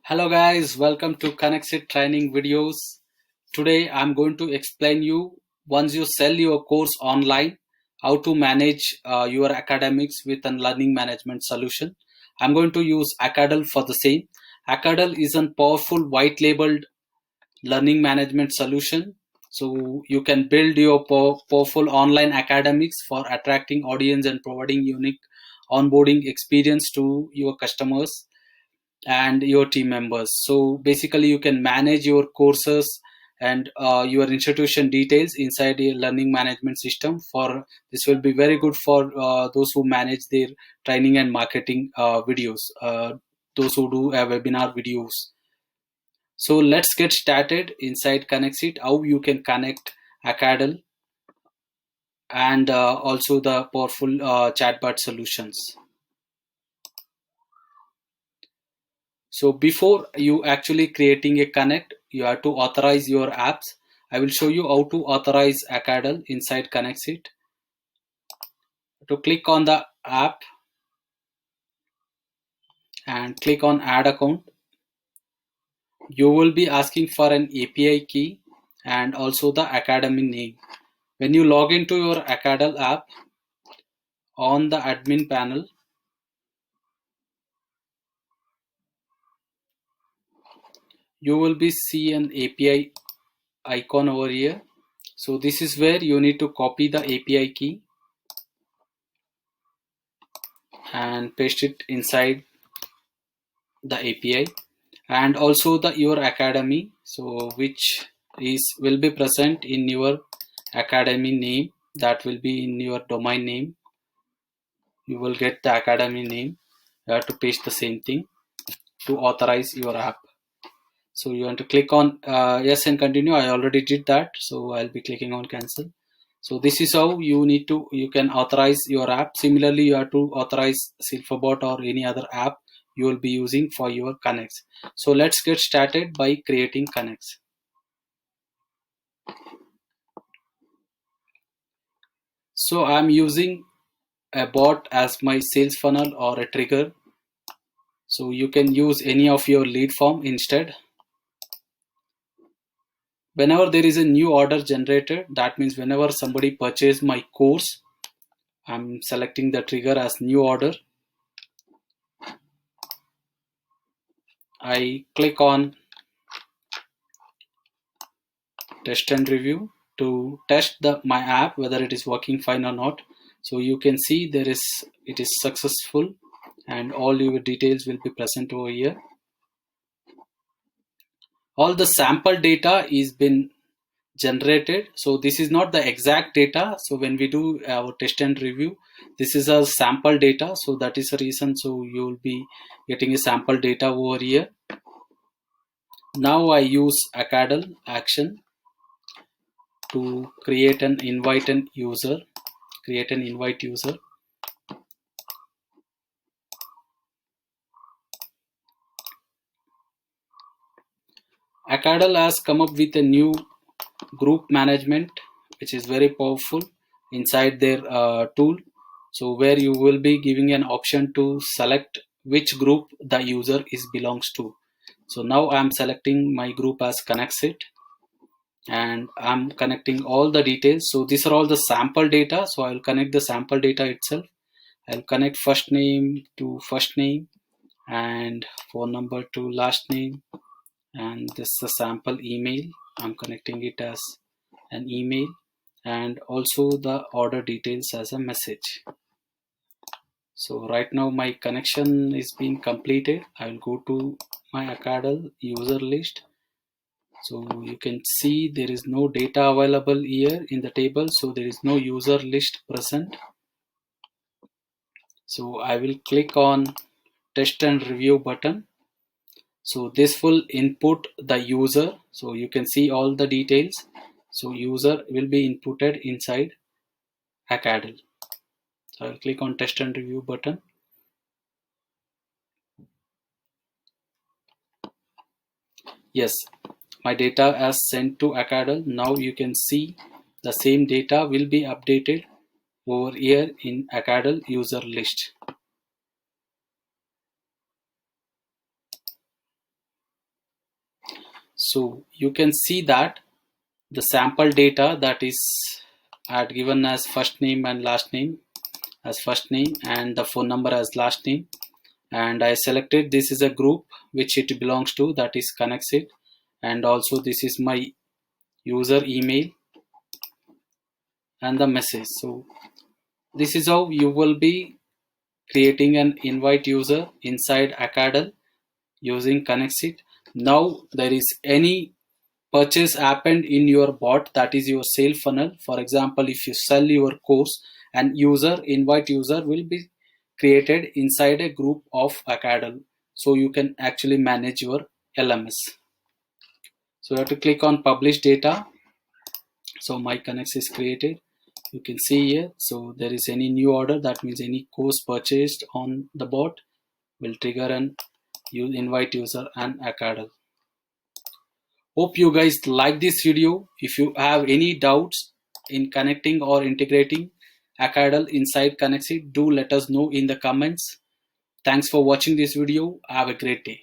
Hello guys, welcome to Connexit training videos. Today I'm going to explain you once you sell your course online, how to manage your academics with a learning management solution. I'm going to use Acadel for the same. Acadel is a powerful white labeled learning management solution. So you can build your powerful online academics for attracting audience and providing unique onboarding experience to your customers and your team members. So basically you can manage your courses and your institution details inside a learning management system. For this will be very good for those who manage their training and marketing videos, those who do webinar videos. So let's get started inside Connexit, how you can connect Acadel and also the powerful chatbot solutions. So before you actually creating a connect, you have to authorize your apps. I will show you how to authorize Acadel inside Connexit. To click on the app and click on add account. You will be asking for an API key and also the academy name. When you log into your Acadel app on the admin panel, you will be see an API icon over here. So this is where you need to copy the API key and paste it inside the API, and also the your academy, so which is will be present in your academy name, that will be in your domain name. You will get the academy name. You have to paste the same thing to authorize your app. So you want to click on yes and continue. I already did that, so I'll be clicking on cancel. So this is how you can authorize your app. Similarly, you have to authorize Silverbot or any other app you will be using for your connects. So let's get started by creating connects. So I'm using a bot as my sales funnel or a trigger. So you can use any of your lead form instead. Whenever there is a new order generated, that means whenever somebody purchases my course, I'm selecting the trigger as new order. I click on test and review to test my app whether it is working fine or not. So you can see it is successful and all your details will be present over here. All the sample data is been generated, so this is not the exact data. So when we do our test and review, this is a sample data, so that is the reason. So you will be getting a sample data over here. Now I use Acadel action to create an invite user. Acadel has come up with a new group management, which is very powerful inside their tool. So where you will be giving an option to select which group the user is belongs to. So now I'm selecting my group as Connexit and I'm connecting all the details. So these are all the sample data. So I'll connect the sample data itself. I'll connect first name to first name and phone number to last name, and this is a sample email. I'm connecting it as an email and also the order details as a message. So right now my connection is being completed. I will go to my Acadel user list. So you can see there is no data available here in the table, so there is no user list present. So I will click on test and review button. So this will input the user, so you can see all the details. So user will be inputted inside Acadel. So I'll click on test and review button. Yes, my data as sent to Acadel. Now you can see the same data will be updated over here in Acadel user list. So you can see that the sample data that is I had given as first name and last name as first name and the phone number as last name, and I selected this is a group which it belongs to, that is Connexit, and also this is my user email and the message. So this is how you will be creating an invite user inside Acadel using Connexit. Now there is any purchase happened in your bot, that is your sale funnel. For example, if you sell your course, and invite user will be created inside a group of Acadel, so you can actually manage your LMS. So you have to click on publish data. So my Connect is created, you can see here. So there is any new order, that means any course purchased on the bot will trigger an invite user and Acadel. Hope you guys like this video. If you have any doubts in connecting or integrating Acadel inside Connexit, do let us know in the comments. Thanks for watching this video. Have a great day.